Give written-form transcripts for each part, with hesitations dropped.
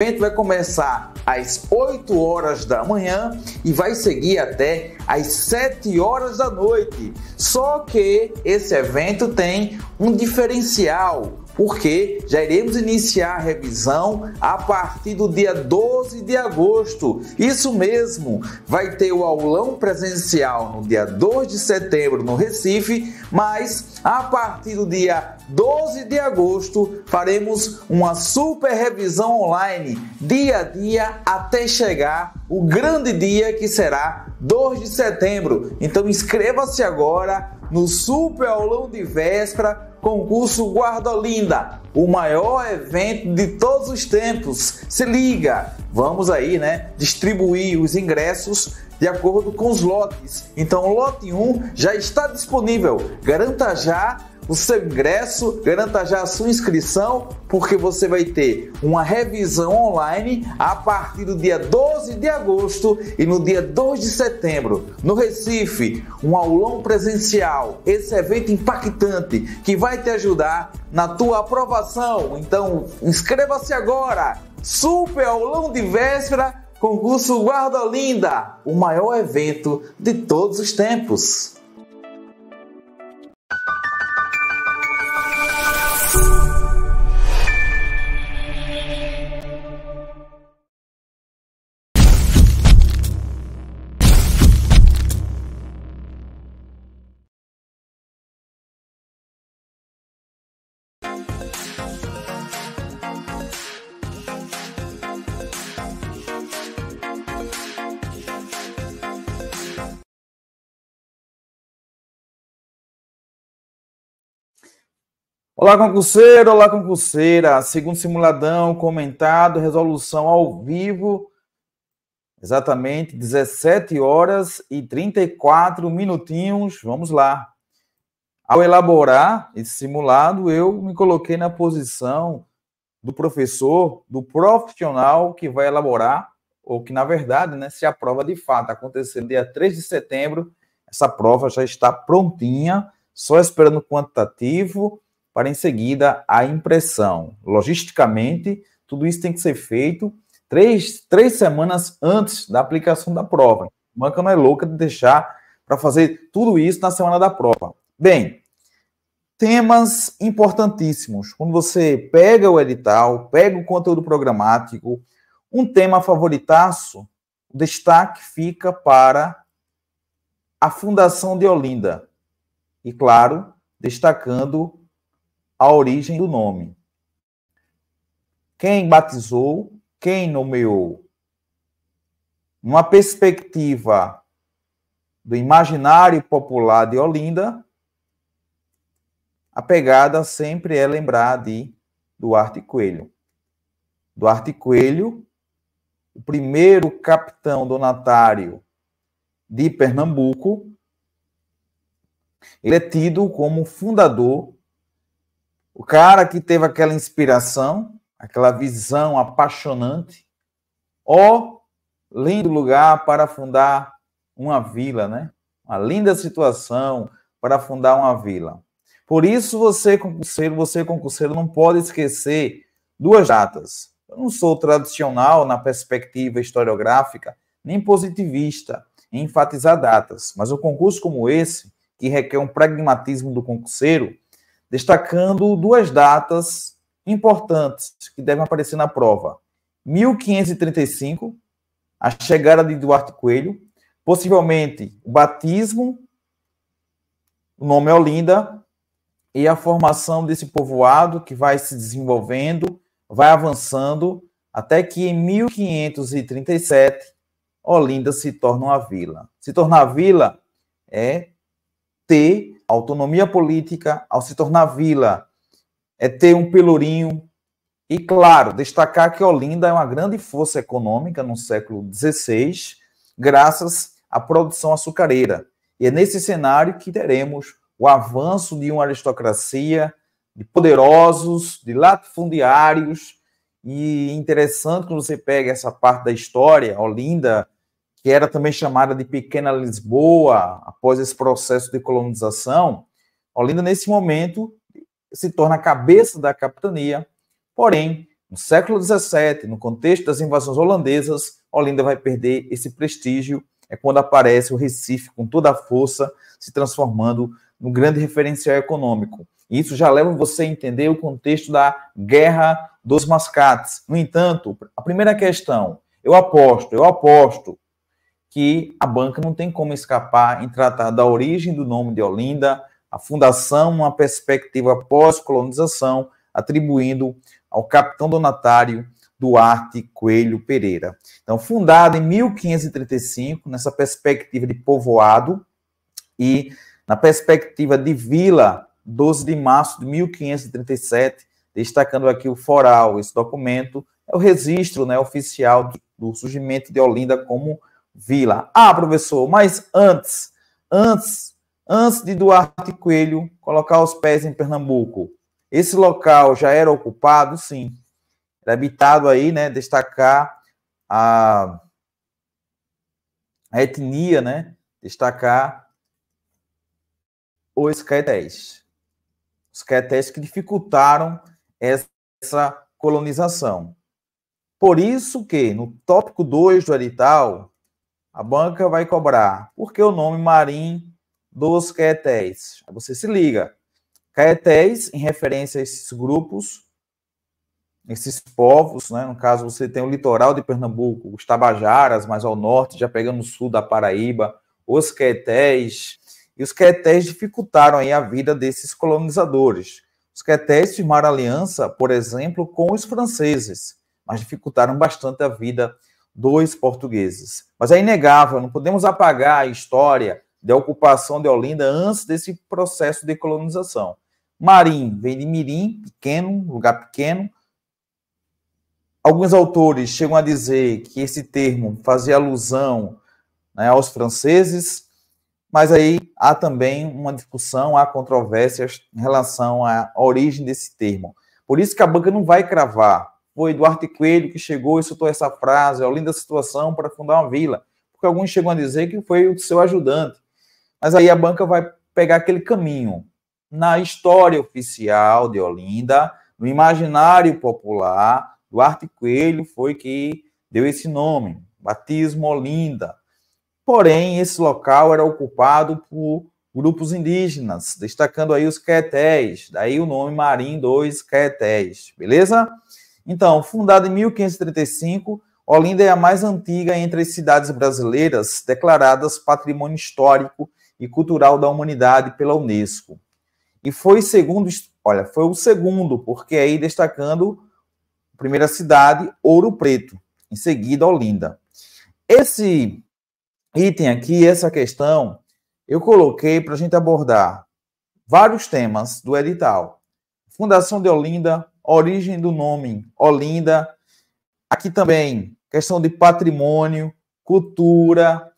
O evento vai começar às 8 horas da manhã e vai seguir até às 7 horas da noite. Só que esse evento tem um diferencial, porque já iremos iniciar a revisão a partir do dia 12 de agosto. Isso mesmo, vai ter o aulão presencial no dia 2 de setembro no Recife, mas a partir do dia 12 de agosto faremos uma super revisão online, dia a dia, até chegar o grande dia que será 2 de setembro. Então inscreva-se agora no Super Aulão de Véspera Concurso Guarda-Olinda, o maior evento de todos os tempos. Se liga, vamos aí, distribuir os ingressos de acordo com os lotes. Então o lote 1 já está disponível. Garanta já o seu ingresso, garanta já a sua inscrição, porque você vai ter uma revisão online a partir do dia 12 de agosto e no dia 2 de setembro, no Recife, um aulão presencial, esse evento impactante que vai te ajudar na tua aprovação. Então, inscreva-se agora! Super Aulão de Véspera, Concurso Guarda-Olinda, o maior evento de todos os tempos. Olá, concurseiro, olá, concurseira. Segundo simuladão, comentado, resolução ao vivo, exatamente 17 horas e 34 minutinhos. Vamos lá. Ao elaborar esse simulado, eu me coloquei na posição do professor, do profissional que vai elaborar, ou que, na verdade, se a prova de fato acontecer no dia 3 de setembro, essa prova já está prontinha, só esperando o quantitativo, para em seguida a impressão. Logisticamente, tudo isso tem que ser feito três semanas antes da aplicação da prova. A banca não é louca de deixar para fazer tudo isso na semana da prova. Bem, temas importantíssimos. Quando você pega o edital, pega o conteúdo programático, um tema favoritaço, o destaque fica para a Fundação de Olinda. E, claro, destacando a origem do nome. Quem batizou, quem nomeou. Numa perspectiva do imaginário popular de Olinda, a pegada sempre é lembrar de Duarte Coelho. Duarte Coelho, o primeiro capitão donatário de Pernambuco, ele é tido como fundador, o cara que teve aquela inspiração, aquela visão apaixonante, lindo lugar para fundar uma vila, Uma linda situação para fundar uma vila. Por isso, você concurseiro, não pode esquecer duas datas. Eu não sou tradicional na perspectiva historiográfica, nem positivista em enfatizar datas, mas um concurso como esse, que requer um pragmatismo do concurseiro, destacando duas datas importantes que devem aparecer na prova. 1535, a chegada de Duarte Coelho, possivelmente o batismo, o nome Olinda, e a formação desse povoado que vai se desenvolvendo, vai avançando, até que em 1537, Olinda se torna uma vila. Se tornar vila é ter autonomia política, ao se tornar vila, é ter um pelourinho. E, claro, destacar que Olinda é uma grande força econômica no século XVI, graças à produção açucareira. E é nesse cenário que teremos o avanço de uma aristocracia, de poderosos, de latifundiários. E interessante quando você pega essa parte da história, Olinda, que era também chamada de Pequena Lisboa, após esse processo de colonização, Olinda, nesse momento, se torna a cabeça da capitania, porém, No século XVII, no contexto das invasões holandesas, Olinda vai perder esse prestígio. É quando aparece o Recife com toda a força, se transformando num grande referencial econômico. E isso já leva você a entender o contexto da Guerra dos Mascates. No entanto, a primeira questão, eu aposto que a banca não tem como escapar em tratar da origem do nome de Olinda, a fundação, uma perspectiva pós-colonização, atribuindo ao capitão donatário Duarte Coelho Pereira. Então, fundada em 1535, nessa perspectiva de povoado e na perspectiva de vila, 12 de março de 1537, destacando aqui o foral. Esse documento é o registro, né, oficial do surgimento de Olinda como vila. Ah, professor, mas antes de Duarte Coelho colocar os pés em Pernambuco, esse local já era ocupado? Sim. Era habitado aí, né, destacar a etnia, né, destacar os caetés. Os caetés que dificultaram essa colonização. Por isso que, no tópico 2 do edital, a banca vai cobrar, porque o nome Marim dos Caetés. Você se liga. Caetés, em referência a esses grupos, esses povos, né? No caso, você tem o litoral de Pernambuco, os Tabajaras, mais ao norte, já pegando o sul da Paraíba, os Caetés. E os Caetés dificultaram aí a vida desses colonizadores. Os Caetés firmaram aliança, por exemplo, com os franceses, mas dificultaram bastante a vida dos portugueses. Mas é inegável, não podemos apagar a história da ocupação de Olinda antes desse processo de colonização. Marim vem de mirim, pequeno, lugar pequeno. Alguns autores chegam a dizer que esse termo fazia alusão, né, aos franceses, mas aí há também uma discussão, há controvérsias em relação à origem desse termo. Por isso que a banca não vai cravar. Foi Duarte Coelho que chegou e soltou essa frase, Olinda situação para fundar uma vila, porque alguns chegam a dizer que foi o seu ajudante. Mas aí a banca vai pegar aquele caminho. Na história oficial de Olinda, no imaginário popular, Duarte Coelho foi que deu esse nome, batismo Olinda. Porém, esse local era ocupado por grupos indígenas, destacando aí os Caetés, daí o nome Marim dos Caetés, beleza? Então, fundada em 1535, Olinda é a mais antiga entre as cidades brasileiras declaradas Patrimônio Histórico e Cultural da Humanidade pela Unesco. E foi foi o segundo, porque aí destacando a primeira cidade, Ouro Preto, em seguida Olinda. Esse item aqui, essa questão, eu coloquei para a gente abordar vários temas do edital. Fundação de Olinda, origem do nome Olinda, aqui também questão de patrimônio, cultura,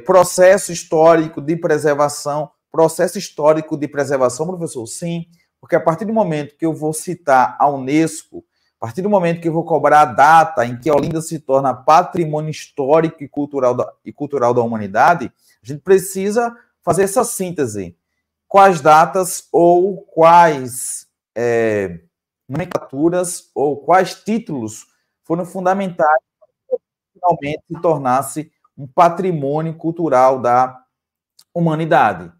processo histórico de preservação. Processo histórico de preservação, professor? Sim, porque a partir do momento que eu vou citar a Unesco, a partir do momento que eu vou cobrar a data em que Olinda se torna patrimônio histórico e cultural da humanidade, a gente precisa fazer essa síntese. Quais datas ou quais nomenclaturas ou quais títulos foram fundamentais para que finalmente se tornasse um patrimônio cultural da humanidade.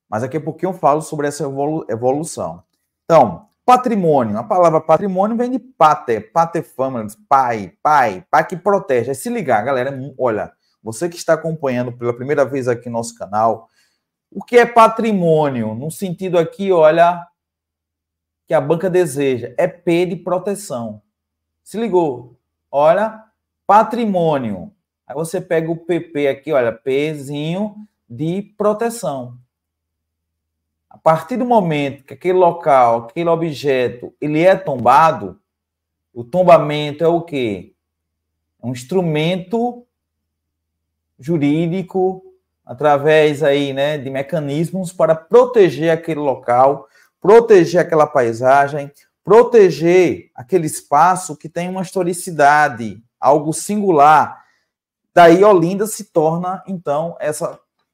Mas daqui a pouquinho eu falo sobre essa evolução. Então, patrimônio. A palavra patrimônio vem de pater familias, pai que protege. É se ligar, galera. Olha, você que está acompanhando pela primeira vez aqui no nosso canal, o que é patrimônio? No sentido aqui, olha, que a banca deseja, é P de proteção. Se ligou? Olha, patrimônio. Aí você pega o PP aqui, olha, Pzinho de proteção. A partir do momento que aquele local, aquele objeto, ele é tombado, o tombamento é o quê? É um instrumento jurídico através aí, né, de mecanismos para proteger aquele local, proteger aquela paisagem, proteger aquele espaço que tem uma historicidade, algo singular. Daí Olinda se torna, então,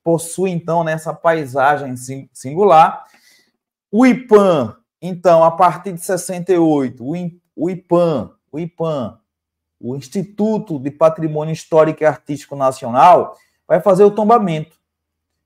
possui, então, nessa paisagem singular. O IPAM, então, a partir de 68, o IPAM, o Instituto de Patrimônio Histórico e Artístico Nacional, vai fazer o tombamento.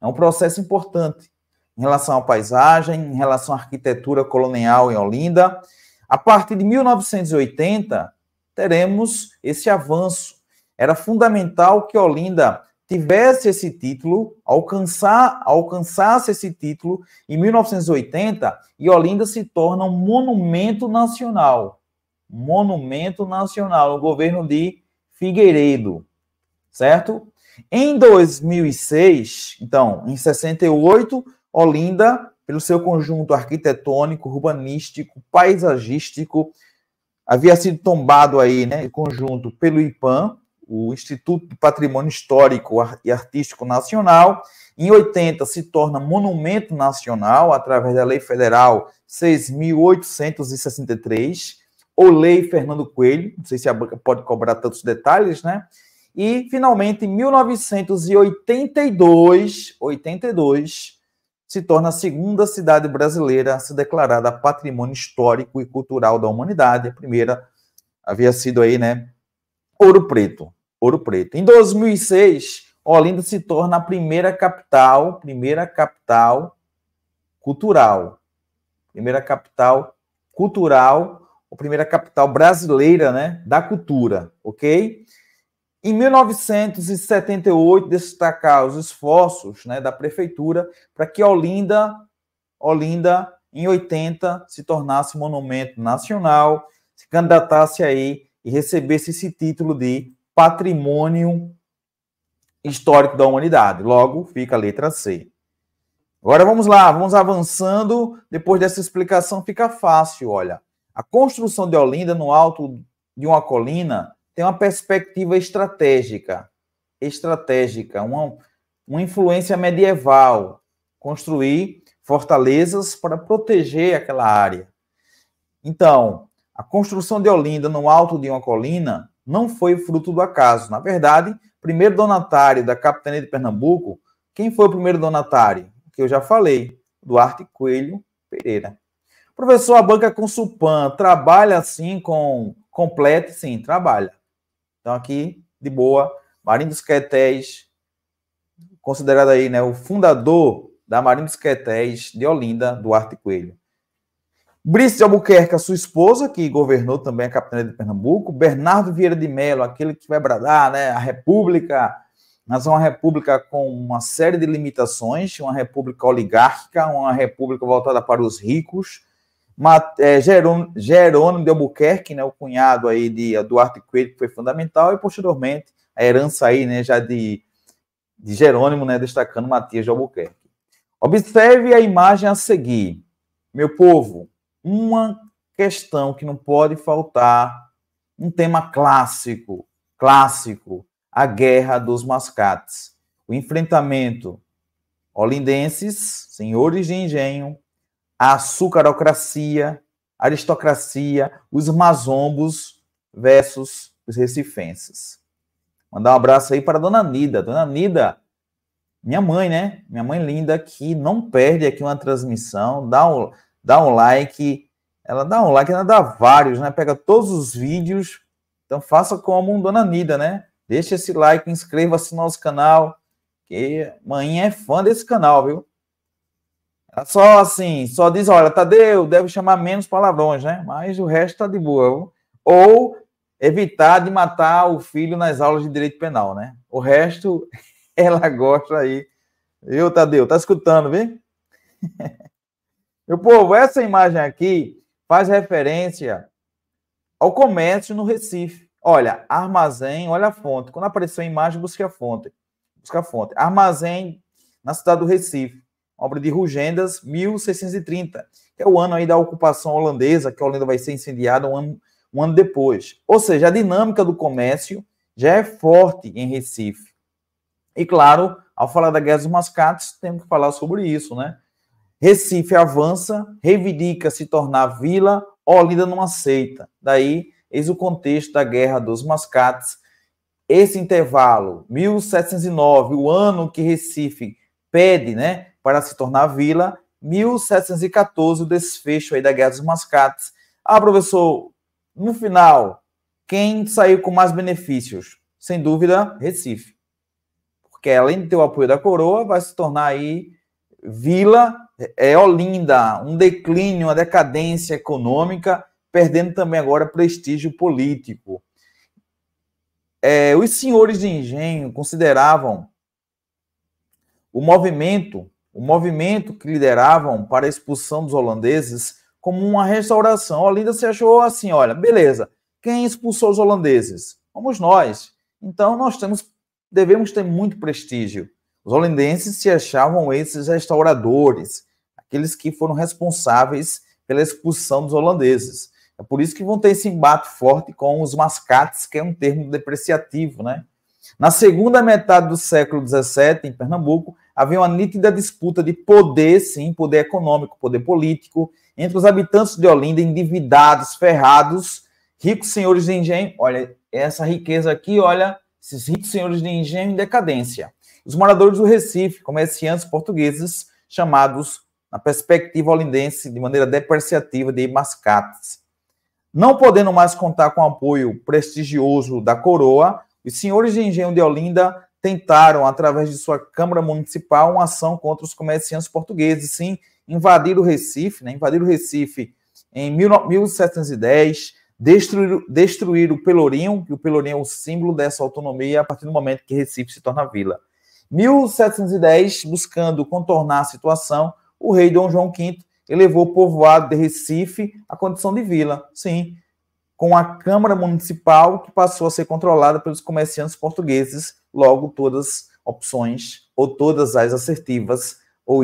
É um processo importante em relação à paisagem, em relação à arquitetura colonial em Olinda. A partir de 1980, teremos esse avanço. Era fundamental que Olinda tivesse esse título, alcançasse esse título em 1980, e Olinda se torna um monumento nacional. Monumento nacional, no governo de Figueiredo, certo? Em 2006, então, em 68, Olinda, pelo seu conjunto arquitetônico, urbanístico, paisagístico, havia sido tombado aí, né, em conjunto pelo IPAM, o Instituto de Patrimônio Histórico e Artístico Nacional. Em 80 se torna monumento nacional através da Lei Federal 6.863, ou Lei Fernando Coelho, não sei se a banca pode cobrar tantos detalhes, né? E, finalmente, em 1982, se torna a segunda cidade brasileira a ser declarada Patrimônio Histórico e Cultural da Humanidade. A primeira havia sido aí, né, Ouro Preto. Em 2006, Olinda se torna a primeira capital cultural. Ou primeira capital brasileira, né, da cultura, ok? Em 1978, destacar os esforços, né, da prefeitura para que Olinda, em 80, se tornasse monumento nacional, se candidatasse aí e recebesse esse título de Patrimônio Histórico da Humanidade. Logo, fica a letra C. Agora vamos lá, vamos avançando. Depois dessa explicação fica fácil, olha. A construção de Olinda no alto de uma colina tem uma perspectiva estratégica, uma influência medieval, construir fortalezas para proteger aquela área. Então, a construção de Olinda no alto de uma colina não foi fruto do acaso. Na verdade, primeiro donatário da capitania de Pernambuco, quem foi o primeiro donatário? Que eu já falei, Duarte Coelho Pereira. Professor, a banca Consulpan trabalha assim com completo? Sim, trabalha. Então, aqui, de boa, Marinho dos Caetés, considerado aí, né, o fundador da Marinho dos Caetés de Olinda, Duarte Coelho. Brice de Albuquerque, a sua esposa, que governou também a capitania de Pernambuco. Bernardo Vieira de Mello, aquele que vai bradar, né, a República, mas é uma república com uma série de limitações, uma república oligárquica, uma república voltada para os ricos. Jerônimo de Albuquerque, né, o cunhado aí de Duarte Coelho, que foi fundamental, e posteriormente a herança aí, né, já de Jerônimo, né, destacando Matias de Albuquerque. Observe a imagem a seguir. Meu povo, uma questão que não pode faltar, um tema clássico, a Guerra dos Mascates. O enfrentamento olindenses, senhores de engenho, a açucarocracia, a aristocracia, os mazombos versus os recifenses. Mandar um abraço aí para a Dona Nida. Dona Nida, minha mãe, né? Minha mãe linda, que não perde aqui uma transmissão, dá um like. Ela dá um like, ela dá vários, né? Pega todos os vídeos. Então faça como Dona Nida, né? Deixa esse like, inscreva-se no nosso canal, que mãe é fã desse canal, viu? Ela só diz, olha, Tadeu, deve chamar menos palavrões, né? Mas o resto tá de boa, viu? Ou evitar de matar o filho nas aulas de direito penal, né? O resto, ela gosta aí. Viu, Tadeu? Tá escutando, viu? Meu povo, essa imagem aqui faz referência ao comércio no Recife. Olha, armazém, olha a fonte. Quando apareceu a imagem, busque a fonte. Armazém na cidade do Recife. Obra de Rugendas, 1630. Que é o ano aí da ocupação holandesa, que a Holanda vai ser incendiada um ano depois. Ou seja, a dinâmica do comércio já é forte em Recife. E, claro, ao falar da Guerra dos Mascates, temos que falar sobre isso, né? Recife avança, reivindica se tornar vila, Olinda não aceita. Daí, eis o contexto da Guerra dos Mascates. Esse intervalo, 1709, o ano que Recife pede, né, para se tornar vila, 1714, o desfecho aí da Guerra dos Mascates. Ah, professor, no final, quem saiu com mais benefícios? Sem dúvida, Recife. Porque além de ter o apoio da coroa, vai se tornar aí Vila, Olinda, um declínio, uma decadência econômica, perdendo também agora prestígio político. Os senhores de engenho consideravam o movimento que lideravam para a expulsão dos holandeses como uma restauração. Olinda se achou assim, olha, beleza, quem expulsou os holandeses? Fomos nós. Então, devemos ter muito prestígio. Os holandenses se achavam esses restauradores, aqueles que foram responsáveis pela expulsão dos holandeses. É por isso que vão ter esse embate forte com os mascates, que é um termo depreciativo, né? Na segunda metade do século XVII, em Pernambuco, havia uma nítida disputa de poder, sim, poder econômico, poder político, entre os habitantes de Olinda, endividados, ferrados, ricos senhores de engenho. Olha, essa riqueza aqui, olha, esses ricos senhores de engenho em decadência. Os moradores do Recife, comerciantes portugueses, chamados, na perspectiva olindense, de maneira depreciativa, de mascates. Não podendo mais contar com o apoio prestigioso da coroa, os senhores de engenho de Olinda tentaram, através de sua Câmara Municipal, uma ação contra os comerciantes portugueses, sim, invadir o Recife, né? Invadir o Recife em 1710, destruir o Pelourinho, que o Pelourinho é o símbolo dessa autonomia a partir do momento que Recife se torna vila. 1710, buscando contornar a situação, o rei Dom João V elevou o povoado de Recife à condição de vila, sim, com a Câmara Municipal, que passou a ser controlada pelos comerciantes portugueses. Logo, todas as opções, ou todas as assertivas, ou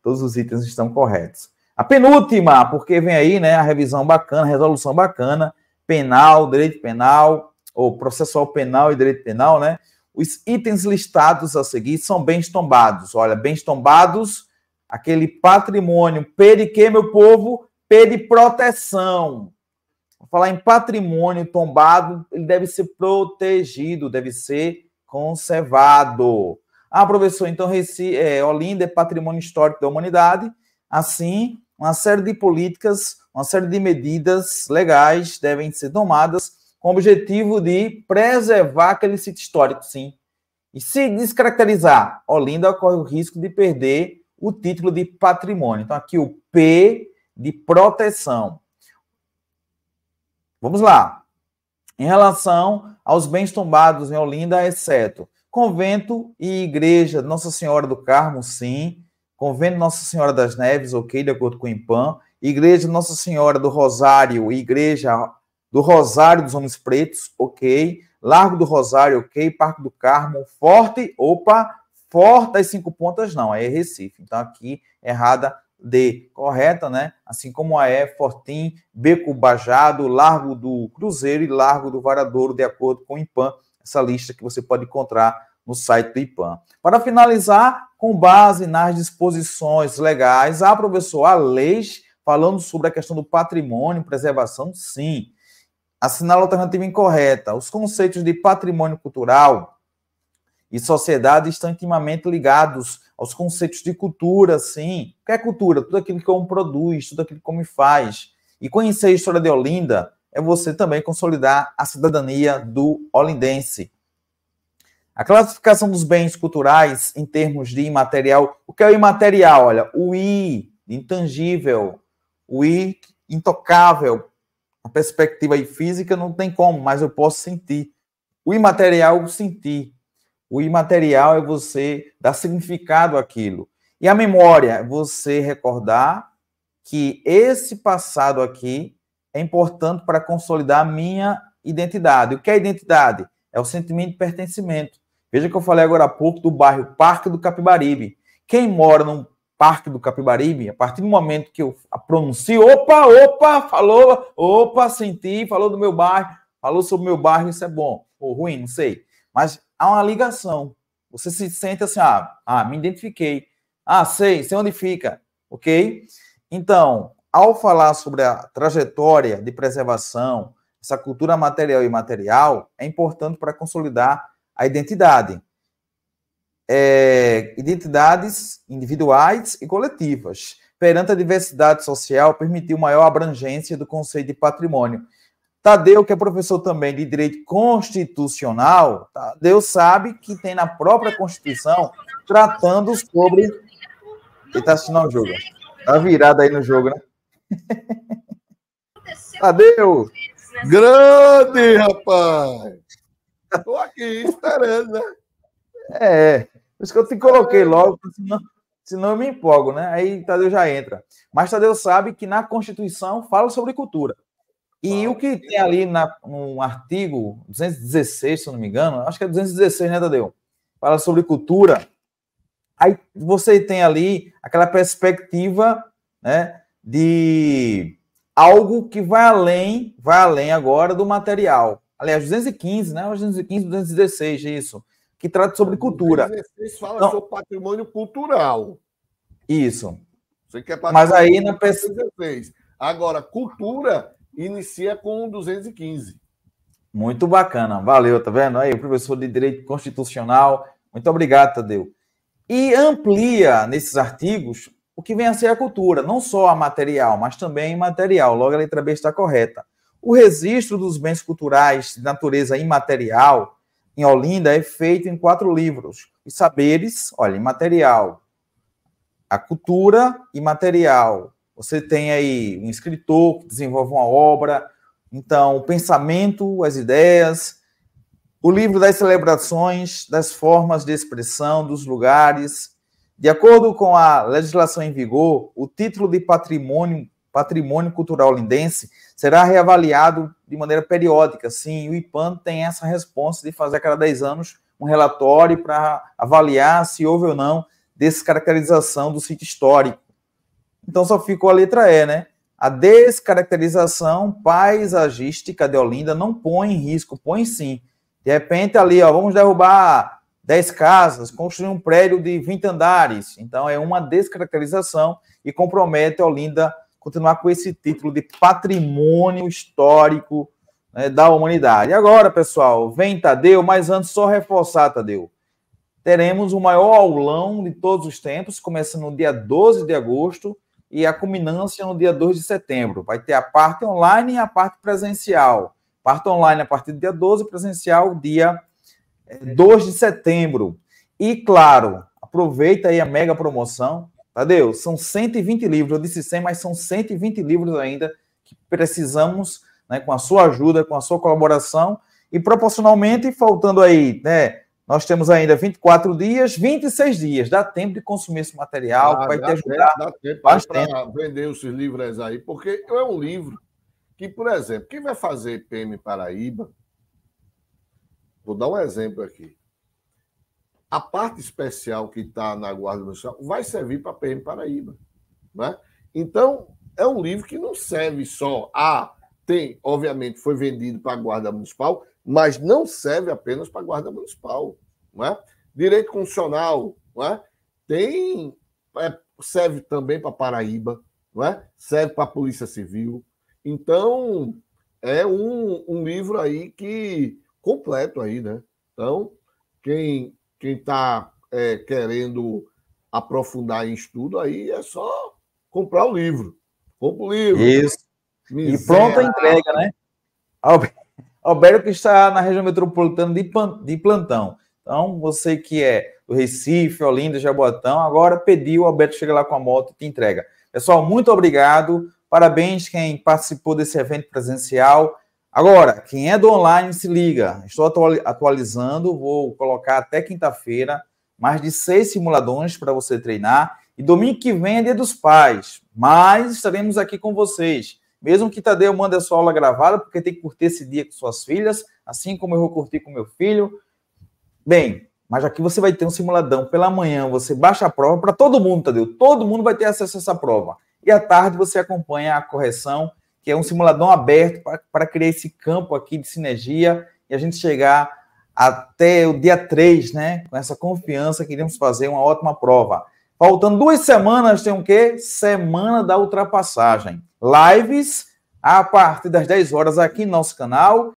todos os itens estão corretos. A penúltima, porque vem aí, né, a revisão bacana, a resolução bacana, penal, direito penal, ou processual penal e direito penal, né? Os itens listados a seguir são bens tombados. Olha, bens tombados, aquele patrimônio P de quê, meu povo? P de proteção. Vou falar em patrimônio tombado, ele deve ser protegido, deve ser conservado. Ah, professor, então Olinda é patrimônio histórico da humanidade. Assim, uma série de políticas, uma série de medidas legais devem ser tomadas com o objetivo de preservar aquele sítio histórico, sim. E se descaracterizar, Olinda corre o risco de perder o título de patrimônio. Então, aqui o P de proteção. Vamos lá. Em relação aos bens tombados em Olinda, exceto convento e igreja Nossa Senhora do Carmo, sim. Convento Nossa Senhora das Neves, ok, de acordo com o IPAM. Igreja Nossa Senhora do Rosário, Igreja do Rosário dos Homens Pretos, ok. Largo do Rosário, ok. Parque do Carmo, Forte, Forte das 5 Pontas, não, é Recife. Então, aqui, errada D, correta, né? Assim como a E, Fortim, Beco Bajado, Largo do Cruzeiro e Largo do Varadouro, de acordo com o IPAM, essa lista que você pode encontrar no site do IPAM. Para finalizar, com base nas disposições legais, professor, há leis falando sobre a questão do patrimônio, preservação, sim. Assinala a alternativa incorreta. Os conceitos de patrimônio cultural e sociedade estão intimamente ligados aos conceitos de cultura, sim. O que é cultura? Tudo aquilo que o homem produz, tudo aquilo que o homem faz. E conhecer a história de Olinda é você também consolidar a cidadania do olindense. A classificação dos bens culturais em termos de imaterial. O que é o imaterial? Olha, o I, intangível, o I, intocável. A perspectiva aí física não tem como, mas eu posso sentir. O imaterial, eu sentir. O imaterial é você dar significado àquilo. E a memória é você recordar que esse passado aqui é importante para consolidar a minha identidade. O que é identidade? É o sentimento de pertencimento. Veja que eu falei agora há pouco do bairro Parque do Capibaribe. Quem mora no Parque do Capibaribe, a partir do momento que eu pronuncio, senti, falou do meu bairro, falou sobre o meu bairro, isso é bom ou ruim, não sei. Mas há uma ligação. Você se sente assim, me identifiquei. Sei onde fica, ok? Então, ao falar sobre a trajetória de preservação, essa cultura material e imaterial, é importante para consolidar a identidade. Identidades individuais e coletivas. perante a diversidade social, permitiu maior abrangência do conceito de patrimônio. Tadeu, que é professor também de Direito Constitucional, Tadeu sabe que tem na própria Constituição tratando sobre... Ele está assistindo ao jogo. Está virado aí no jogo, né? Tadeu! Grande, rapaz! Estou aqui esperando, né? Por isso que eu te coloquei logo, senão eu me empolgo, né? Aí Tadeu já entra. Mas Tadeu sabe que na Constituição fala sobre cultura. E o que tem ali no artigo 216, se eu não me engano, acho que é 216, né, Tadeu? Fala sobre cultura. Aí você tem ali aquela perspectiva, né, de algo que vai além agora do material. Aliás, 215, né? 215, 216, isso. Que trata sobre cultura. 216 fala sobre patrimônio cultural. Isso. Você quer patrimônio? Mas aí na 216. Agora, cultura inicia com 215. Muito bacana. Valeu, tá vendo? Aí, o professor de Direito Constitucional. Muito obrigado, Tadeu. E amplia nesses artigos o que vem a ser a cultura, não só a material, mas também imaterial. Logo, a letra B está correta. O registro dos bens culturais de natureza imaterial em Olinda é feito em 4 livros. Os saberes, olha, imaterial, a cultura imaterial. Você tem aí um escritor que desenvolve uma obra, então o pensamento, as ideias, o livro das celebrações, das formas de expressão, dos lugares. De acordo com a legislação em vigor, o título de patrimônio cultural olindense será reavaliado de maneira periódica. Sim, o IPAN tem essa responsa de fazer a cada 10 anos um relatório para avaliar se houve ou não descaracterização do sítio histórico. Então só ficou a letra E, né? A descaracterização paisagística de Olinda não põe em risco, põe sim. De repente ali, ó, vamos derrubar 10 casas, construir um prédio de 20 andares. Então é uma descaracterização e compromete a Olinda continuar com esse título de patrimônio histórico, né, da humanidade. E agora, pessoal, vem Tadeu, mas antes só reforçar, Tadeu. Teremos o maior aulão de todos os tempos, começando no dia 12 de agosto e a culminância no dia 2 de setembro. Vai ter a parte online e a parte presencial. Parte online a partir do dia 12, presencial dia 2 de setembro. E, claro, aproveita aí a mega promoção. Tadeu, são 120 livros. Eu disse 100, mas são 120 livros ainda que precisamos, né, com a sua ajuda, com a sua colaboração. E, proporcionalmente, faltando aí, né, nós temos ainda 24 dias, 26 dias. Dá tempo de consumir esse material, que vai te ajudar. Dá tempo para vender esses livros aí, porque é um livro que, por exemplo, quem vai fazer PM Paraíba, vou dar um exemplo aqui. A parte especial que está na Guarda Municipal vai servir para PM Paraíba, né? Então, é um livro que não serve só obviamente, foi vendido para a Guarda Municipal, mas não serve apenas para a Guarda Municipal, não é? Direito Constitucional, não é? Serve também para Paraíba, não é? Serve para a Polícia Civil. Então, é um livro aí que completo aí, né? Então, quem está querendo aprofundar em estudo aí é só comprar o livro. Compra o livro. Isso. E pronta a entrega, né? Alberto que está na região metropolitana de plantão. Então, você que é do Recife, Olinda, Jaboatão, agora pediu, o Alberto chega lá com a moto e te entrega. Pessoal, muito obrigado. Parabéns quem participou desse evento presencial. Agora, quem é do online, se liga. Estou atualizando, vou colocar até quinta-feira mais de 6 simuladores para você treinar. E domingo que vem é Dia dos Pais, mas estaremos aqui com vocês. Mesmo que Tadeu mande a sua aula gravada, porque tem que curtir esse dia com suas filhas, assim como eu vou curtir com meu filho. Bem, mas aqui você vai ter um simuladão pela manhã, você baixa a prova para todo mundo, Tadeu. Todo mundo vai ter acesso a essa prova. E à tarde você acompanha a correção, que é um simuladão aberto para criar esse campo aqui de sinergia e a gente chegar até o dia 3, né? Com essa confiança que iremos fazer uma ótima prova. Faltando 2 semanas, tem o quê? Semana da ultrapassagem. Lives a partir das 10 horas aqui no nosso canal